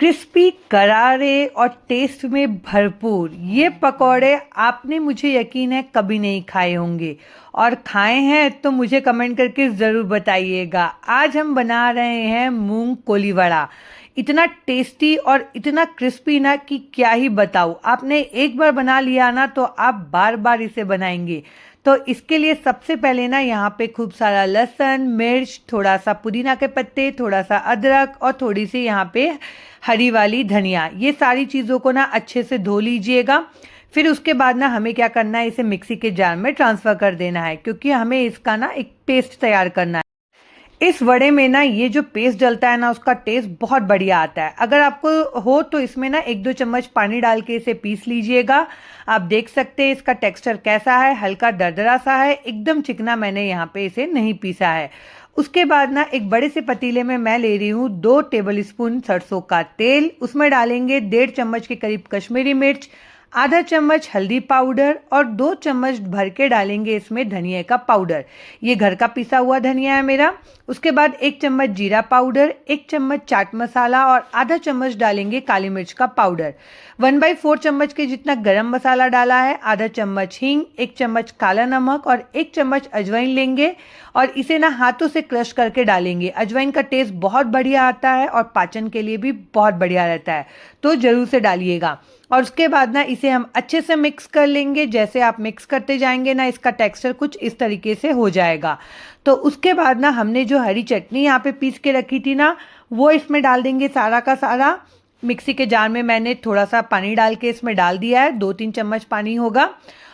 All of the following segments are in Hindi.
क्रिस्पी, करारे और टेस्ट में भरपूर ये पकौड़े आपने मुझे यकीन है कभी नहीं खाए होंगे, और खाए हैं तो मुझे कमेंट करके ज़रूर बताइएगा। आज हम बना रहे हैं मूंग कोली वड़ा। इतना टेस्टी और इतना क्रिस्पी ना कि क्या ही बताऊँ। आपने एक बार बना लिया ना तो आप बार बार इसे बनाएंगे। तो इसके लिए सबसे पहले ना यहाँ पे खूब सारा लहसुन, मिर्च, थोड़ा सा पुदीना के पत्ते, थोड़ा सा अदरक और थोड़ी सी यहाँ पे हरी वाली धनिया, ये सारी चीज़ों को ना अच्छे से धो लीजिएगा। फिर उसके बाद ना हमें क्या करना है, इसे मिक्सी के जार में ट्रांसफ़र कर देना है, क्योंकि हमें इसका ना एक पेस्ट तैयार करना है। इस वड़े में ना ये जो पेस्ट डलता है ना, उसका टेस्ट बहुत बढ़िया आता है। अगर आपको हो तो इसमें ना 1-2 चम्मच पानी डाल के इसे पीस लीजिएगा। आप देख सकते हैं इसका टेक्सचर कैसा है, हल्का दरदरा सा है, एकदम चिकना मैंने यहाँ पे इसे नहीं पीसा है। उसके बाद ना एक बड़े से पतीले में मैं ले रही हूँ 2 टेबलस्पून सरसों का तेल। उसमें डालेंगे 1.5 चम्मच के करीब कश्मीरी मिर्च, आधा चम्मच हल्दी पाउडर और 2 चम्मच भर के डालेंगे इसमें धनिया का पाउडर। ये घर का पिसा हुआ धनिया है मेरा। उसके बाद 1 चम्मच जीरा पाउडर, 1 चम्मच चाट मसाला और आधा चम्मच डालेंगे काली मिर्च का पाउडर। 1/4 चम्मच के जितना गरम मसाला डाला है, आधा चम्मच हींग, 1 चम्मच काला नमक और 1 चम्मच अजवाइन लेंगे और इसे ना हाथों से क्रश करके डालेंगे। अजवाइन का टेस्ट बहुत बढ़िया आता है और पाचन के लिए भी बहुत बढ़िया रहता है, तो ज़रूर से डालिएगा। और उसके बाद ना इसे हम अच्छे से मिक्स कर लेंगे। जैसे आप मिक्स करते जाएंगे ना, इसका टेक्सचर कुछ इस तरीके से हो जाएगा। तो उसके बाद ना हमने जो हरी चटनी यहाँ पे पीस के रखी थी ना, वो इसमें डाल देंगे सारा का सारा। मिक्सी के जार में मैंने थोड़ा सा पानी डाल के इसमें डाल दिया है, 2-3 चम्मच पानी होगा।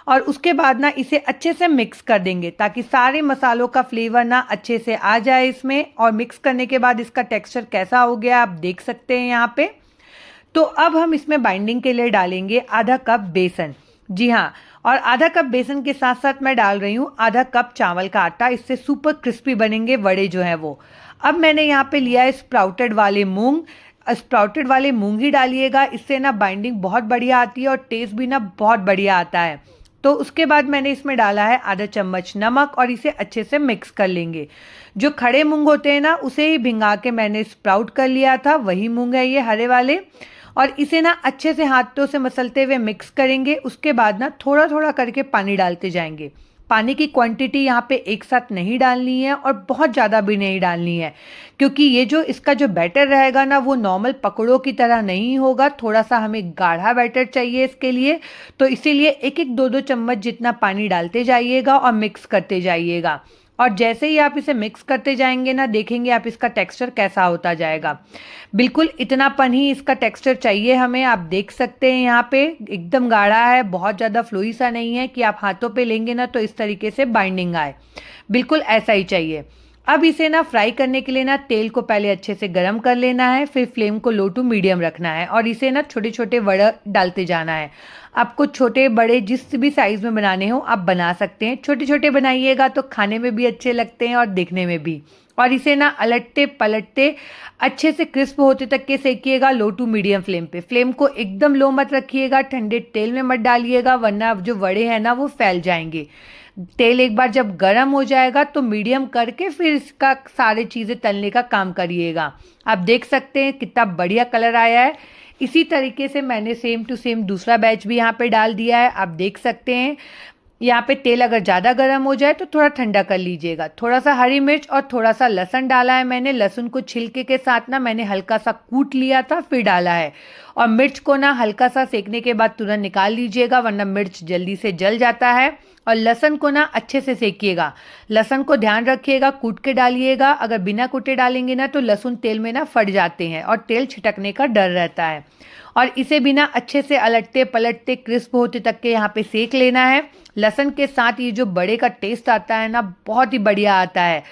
और उसके बाद ना इसे अच्छे से मिक्स कर देंगे ताकि सारे मसालों का फ्लेवर ना अच्छे से आ जाए इसमें। और मिक्स करने के बाद इसका टेक्सचर कैसा हो गया आप देख सकते हैं यहाँ पे। तो अब हम इसमें बाइंडिंग के लिए डालेंगे आधा कप बेसन। जी हाँ, और आधा कप बेसन के साथ साथ मैं डाल रही हूँ आधा कप चावल का आटा। इससे सुपर क्रिस्पी बनेंगे वड़े जो हैं वो। अब मैंने यहाँ पे लिया है स्प्राउटेड वाले मूंग। स्प्राउटेड वाले मूंग ही डालिएगा, इससे ना बाइंडिंग बहुत बढ़िया आती है और टेस्ट भी ना बहुत बढ़िया आता है। तो उसके बाद मैंने इसमें डाला है आधा चम्मच नमक और इसे अच्छे से मिक्स कर लेंगे। जो खड़े मूंग होते हैं ना, उसे ही भिंगा के मैंने स्प्राउट कर लिया था, वही मूंग है ये हरे वाले। और इसे ना अच्छे से हाथों से मसलते हुए मिक्स करेंगे। उसके बाद ना थोड़ा थोड़ा करके पानी डालते जाएंगे। पानी की क्वांटिटी यहाँ पे एक साथ नहीं डालनी है और बहुत ज़्यादा भी नहीं डालनी है, क्योंकि ये जो इसका जो बैटर रहेगा ना, वो नॉर्मल पकौड़ों की तरह नहीं होगा। थोड़ा सा हमें गाढ़ा बैटर चाहिए इसके लिए। तो इसीलिए 1-1, 2-2 चम्मच जितना पानी डालते जाइएगा और मिक्स करते जाइएगा। और जैसे ही आप इसे मिक्स करते जाएंगे ना, देखेंगे आप इसका टेक्सचर कैसा होता जाएगा। बिल्कुल इतनापन ही इसका टेक्सचर चाहिए हमें। आप देख सकते हैं यहाँ पे एकदम गाढ़ा है, बहुत ज़्यादा फ्लोई सा नहीं है कि आप हाथों पे लेंगे ना तो इस तरीके से बाइंडिंग आए। बिल्कुल ऐसा ही चाहिए। अब इसे ना फ्राई करने के लिए ना तेल को पहले अच्छे से गर्म कर लेना है, फिर फ्लेम को लो टू मीडियम रखना है और इसे ना छोटे छोटे वड़ा डालते जाना है। आपको छोटे बड़े जिस भी साइज़ में बनाने हो आप बना सकते हैं। छोटे छोटे बनाइएगा तो खाने में भी अच्छे लगते हैं और दिखने में भी। और इसे ना अलटते पलटते अच्छे से क्रिस्प होते तक के सेकिएगा, लो टू मीडियम फ्लेम पे। फ्लेम को एकदम लो मत रखिएगा, ठंडे तेल में मत डालिएगा, वरना जो वड़े हैं ना वो फैल जाएंगे। तेल एक बार जब गर्म हो जाएगा तो मीडियम करके फिर इसका सारी चीज़ें तलने का काम करिएगा। आप देख सकते हैं कितना बढ़िया कलर आया है। इसी तरीके से मैंने सेम टू सेम दूसरा बैच भी यहाँ पे डाल दिया है। आप देख सकते हैं यहाँ पे तेल अगर ज़्यादा गर्म हो जाए तो थोड़ा ठंडा कर लीजिएगा। थोड़ा सा हरी मिर्च और थोड़ा सा लहसुन डाला है मैंने। लहसुन को छिलके के साथ ना मैंने हल्का सा कूट लिया था, फिर डाला है। और मिर्च को ना हल्का सा सेकने के बाद तुरंत निकाल लीजिएगा, वरना मिर्च जल्दी से जल जाता है। और लहसुन को ना अच्छे से सेकिएगा। लहसुन को ध्यान रखिएगा, कूट के डालिएगा। अगर बिना कूटे डालेंगे ना तो लहसुन तेल में ना फट जाते हैं और तेल छिटकने का डर रहता है। और इसे बिना अच्छे से अलटते पलटते क्रिस्प होते तक के यहाँ पे सेक लेना है। लहसुन के साथ ये जो बड़े का टेस्ट आता है ना, बहुत ही बढ़िया आता है।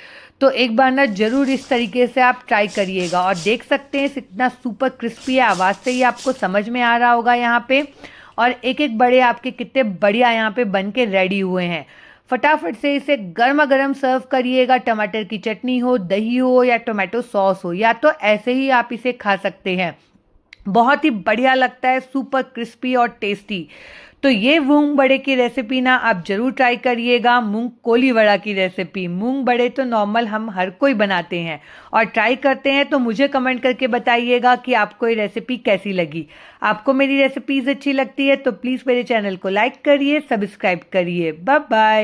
तो एक बार ना ज़रूर इस तरीके से आप ट्राई करिएगा। और देख सकते हैं कितना सुपर क्रिस्पी है, आवाज़ से ही आपको समझ में आ रहा होगा यहाँ पे। और एक एक बड़े आपके कितने बढ़िया यहाँ पे बन के रेडी हुए हैं। फटाफट से इसे गर्मा गर्म सर्व करिएगा। टमाटर की चटनी हो, दही हो या टोमेटो सॉस हो, या तो ऐसे ही आप इसे खा सकते हैं। बहुत ही बढ़िया लगता है, सुपर क्रिस्पी और टेस्टी। तो ये मूंग बड़े की रेसिपी ना आप ज़रूर ट्राई करिएगा। मूंग कोली वड़ा की रेसिपी, मूंग बड़े तो नॉर्मल हम हर कोई बनाते हैं और ट्राई करते हैं, तो मुझे कमेंट करके बताइएगा कि आपको ये रेसिपी कैसी लगी। आपको मेरी रेसिपीज़ अच्छी लगती है तो प्लीज़ मेरे चैनल को लाइक करिए, सब्सक्राइब करिए। Bye bye.